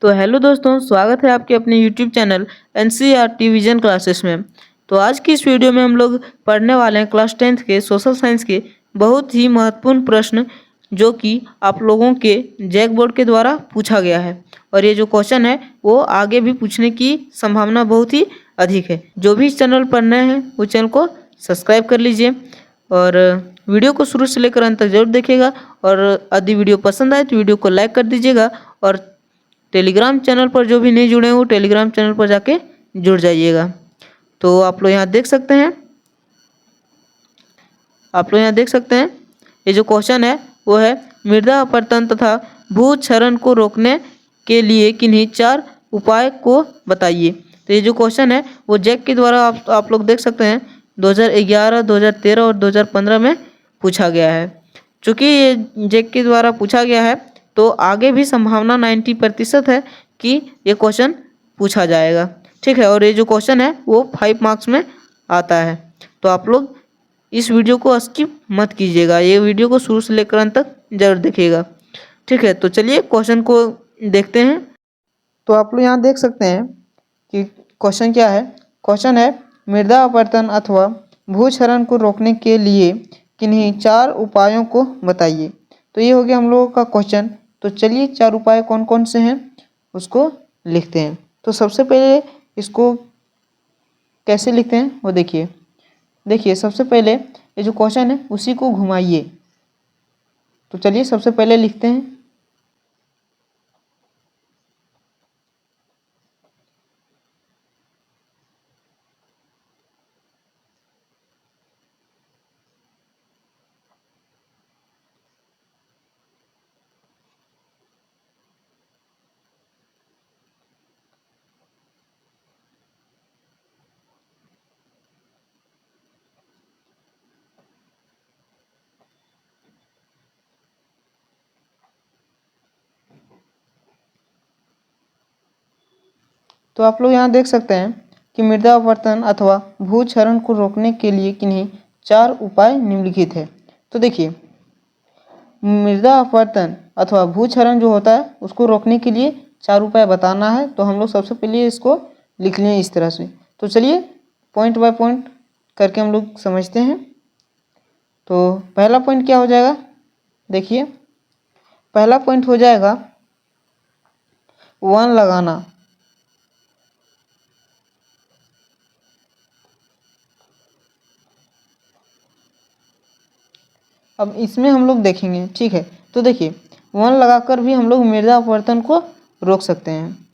तो हेलो दोस्तों, स्वागत है आपके अपने YouTube channel NCERT vision classes में। तो आज की इस वीडियो में हम लोग पढ़ने वाले हैं क्लास 10th के सोशल साइंस के बहुत ही महत्वपूर्ण प्रश्न, जो कि आप लोगों के जैक बोर्ड के द्वारा पूछा गया है। और ये जो क्वेश्चन है वो आगे भी पूछने की संभावना बहुत ही अधिक है। जो भी इस चैनल पर नए हैं वो चैनल को सब्सक्राइब कर लीजिए और वीडियो को शुरू से लेकर अंत तक जरूर देखिएगा। और यदि वीडियो पसंद आए तो वीडियो को लाइक कर दीजिएगा और टेलीग्राम चैनल पर जो भी नहीं जुड़े हैं वो टेलीग्राम चैनल पर जाके जुड़ जाइएगा। तो आप लोग यहाँ देख सकते हैं ये जो क्वेश्चन है वो है मृदा अपरदन तथा भूक्षरण को रोकने के लिए किन्हीं 4 उपाय को बताइए। तो ये जो क्वेश्चन है वो जैक के द्वारा आप लोग देख सकते हैं 2011, 2013 और 2015 में पूछा गया है। चूँकि ये जैक के द्वारा पूछा गया है तो आगे भी संभावना 90% है कि ये क्वेश्चन पूछा जाएगा। ठीक है, और ये जो क्वेश्चन है वो 5 मार्क्स में आता है। तो आप लोग इस वीडियो को स्किप मत कीजिएगा, ये वीडियो को शुरू से लेकर अंत तक जरूर देखिएगा। ठीक है, तो चलिए क्वेश्चन को देखते हैं। तो आप लोग यहाँ देख सकते हैं कि क्वेश्चन क्या है। क्वेश्चन है मृदा अपरदन अथवा भूक्षरण को रोकने के लिए किन्हीं 4 उपायों को बताइए। तो ये हो गया हम लोगों का क्वेश्चन। तो चलिए 4 उपाय कौन कौन से हैं उसको लिखते हैं। तो सबसे पहले इसको कैसे लिखते हैं वो देखिए सबसे पहले ये जो क्वेश्चन है उसी को घुमाइए। तो चलिए सबसे पहले लिखते हैं। तो आप लोग यहाँ देख सकते हैं कि मृदा अपरदन अथवा भूक्षरण को रोकने के लिए किन्हीं 4 उपाय निम्नलिखित है। तो देखिए मृदा अपरदन अथवा भूक्षरण जो होता है उसको रोकने के लिए 4 उपाय बताना है। तो हम लोग सबसे पहले इसको लिख लें इस तरह से। तो चलिए पॉइंट बाय पॉइंट करके हम लोग समझते हैं। तो पहला पॉइंट क्या हो जाएगा, देखिए पहला पॉइंट हो जाएगा वन लगाना। अब इसमें हम लोग देखेंगे, ठीक है। तो देखिए वन लगाकर भी हम लोग मृदा अपरदन को रोक सकते हैं।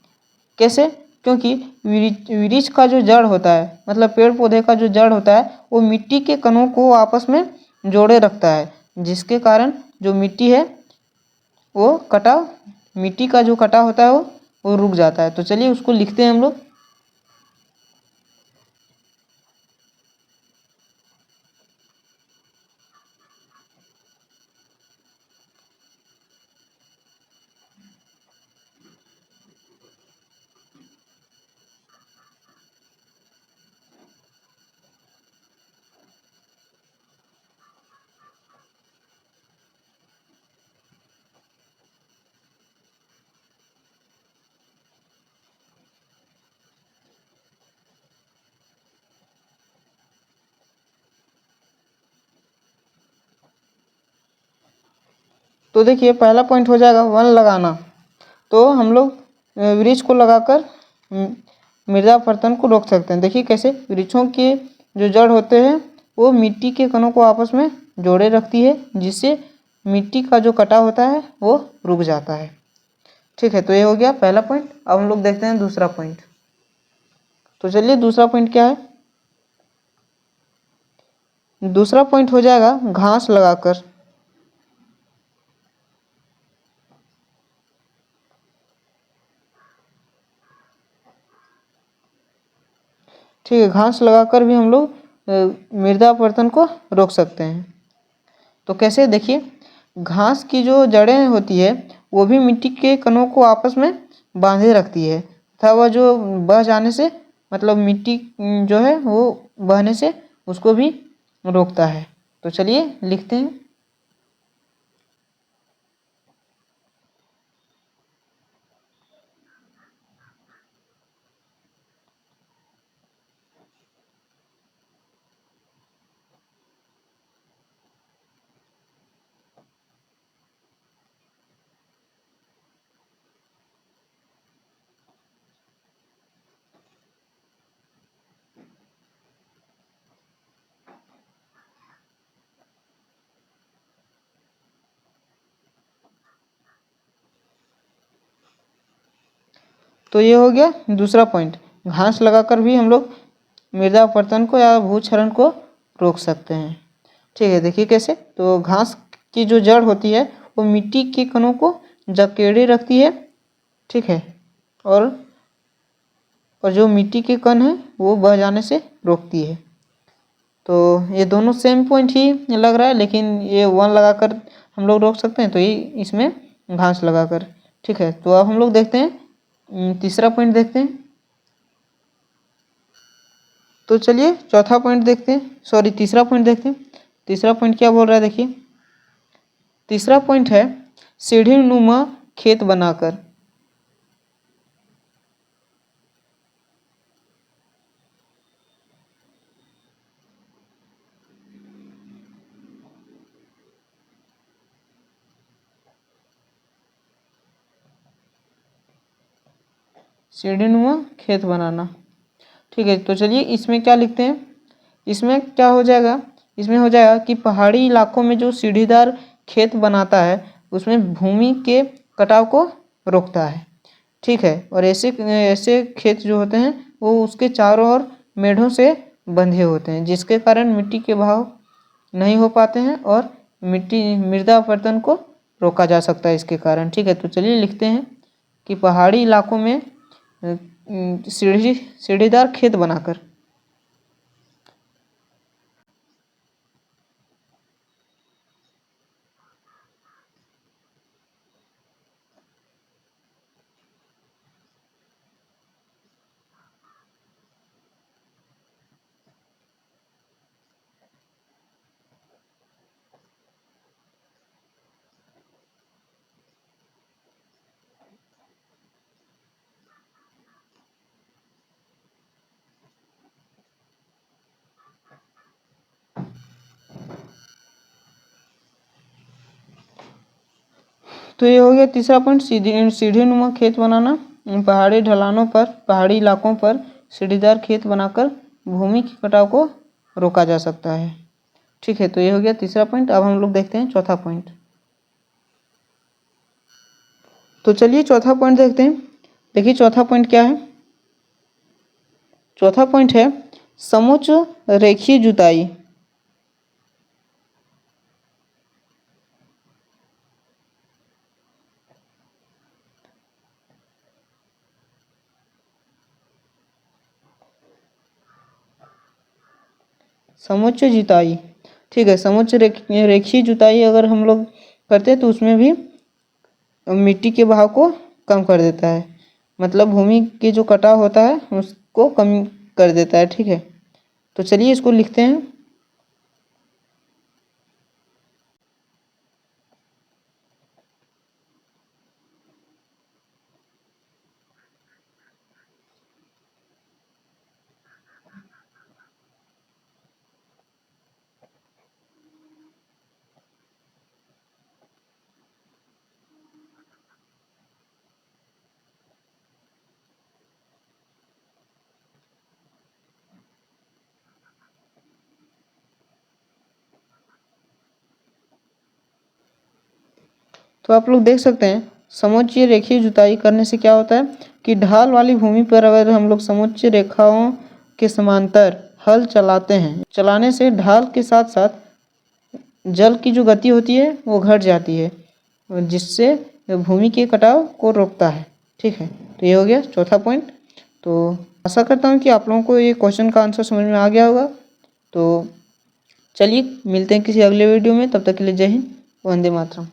कैसे? क्योंकि वृक्ष का जो जड़ होता है, मतलब पेड़ पौधे का जो जड़ होता है, वो मिट्टी के कणों को आपस में जोड़े रखता है, जिसके कारण जो मिट्टी है वो मिट्टी का जो कटा होता है वो रुक जाता है। तो चलिए उसको लिखते हैं हम लोग। तो देखिए पहला पॉइंट हो जाएगा वन लगाना। तो हम लोग वृक्ष को लगाकर मृदा अपरदन को रोक सकते हैं। देखिए कैसे, वृक्षों के जो जड़ होते हैं वो मिट्टी के कणों को आपस में जोड़े रखती है, जिससे मिट्टी का जो कटा होता है वो रुक जाता है। ठीक है, तो ये हो गया पहला पॉइंट। अब हम लोग देखते हैं दूसरा पॉइंट। तो चलिए दूसरा पॉइंट क्या है। दूसरा पॉइंट हो जाएगा घास लगाकर। ठीक है, घास लगाकर भी हम लोग मृदा अपरदन को रोक सकते हैं। तो कैसे, देखिए घास की जो जड़ें होती है वो भी मिट्टी के कणों को आपस में बांधे रखती है, तथा वह जो बह जाने से, मतलब मिट्टी जो है वो बहने से उसको भी रोकता है। तो चलिए लिखते हैं। तो ये हो गया दूसरा पॉइंट। घास लगाकर भी हम लोग मृदा अपरदन को या भूक्षरण को रोक सकते हैं। ठीक है, देखिए कैसे। तो घास की जो जड़ होती है वो मिट्टी के कणों को जकेड़े रखती है। ठीक है, और जो मिट्टी के कण हैं वो बह जाने से रोकती है। तो ये दोनों सेम पॉइंट ही लग रहा है, लेकिन ये वन लगाकर हम लोग रोक सकते हैं, तो ये इसमें घास लगाकर। ठीक है, तो अब हम लोग देखते हैं तीसरा पॉइंट देखते हैं। तो चलिए चौथा पॉइंट देखते हैं, सॉरी तीसरा पॉइंट देखते हैं। तीसरा पॉइंट क्या बोल रहा है, देखिए। तीसरा पॉइंट है सीढ़ी नुमा खेत बनाकर। सीढ़ीनुमा खेत बनाना। ठीक है, तो चलिए इसमें क्या लिखते हैं। इसमें क्या हो जाएगा, इसमें हो जाएगा कि पहाड़ी इलाकों में जो सीढ़ीदार खेत बनाता है उसमें भूमि के कटाव को रोकता है। ठीक है, और ऐसे ऐसे खेत जो होते हैं वो उसके चारों ओर मेढ़ों से बंधे होते हैं, जिसके कारण मिट्टी के बहाव नहीं हो पाते हैं और मृदा अपरदन को रोका जा सकता है इसके कारण। ठीक है, तो चलिए लिखते हैं कि पहाड़ी इलाकों में सीढ़ीदार खेत बनाकर। तो ये हो गया तीसरा पॉइंट, सीढ़ीनुमा खेत बनाना। पहाड़ी ढलानों पर, पहाड़ी इलाकों पर सीढ़ीदार खेत बनाकर भूमि के कटाव को रोका जा सकता है। ठीक है, तो ये हो गया तीसरा पॉइंट। अब हम लोग देखते हैं चौथा पॉइंट। तो चलिए चौथा पॉइंट देखते हैं। देखिए चौथा पॉइंट क्या है। चौथा पॉइंट है समुच्च रेखीय जुताई। समुच्च जुताई। ठीक है, समुच्च रेखीय जुताई अगर हम लोग करते हैं तो उसमें भी मिट्टी के बहाव को कम कर देता है, मतलब भूमि के जो कटाव होता है उसको कम कर देता है। ठीक है, तो चलिए इसको लिखते हैं। तो आप लोग देख सकते हैं समुच्चय रेखीय जुताई करने से क्या होता है कि ढाल वाली भूमि पर अगर हम लोग समुच्चय रेखाओं के समांतर हल चलाते हैं, चलाने से ढाल के साथ साथ जल की जो गति होती है वो घट जाती है, जिससे भूमि के कटाव को रोकता है। ठीक है, तो ये हो गया चौथा पॉइंट। तो आशा करता हूँ कि आप लोगों को ये क्वेश्चन का आंसर समझ में आ गया होगा। तो चलिए मिलते हैं किसी अगले वीडियो में, तब तक के लिए जय हिंद, वंदे मातरम।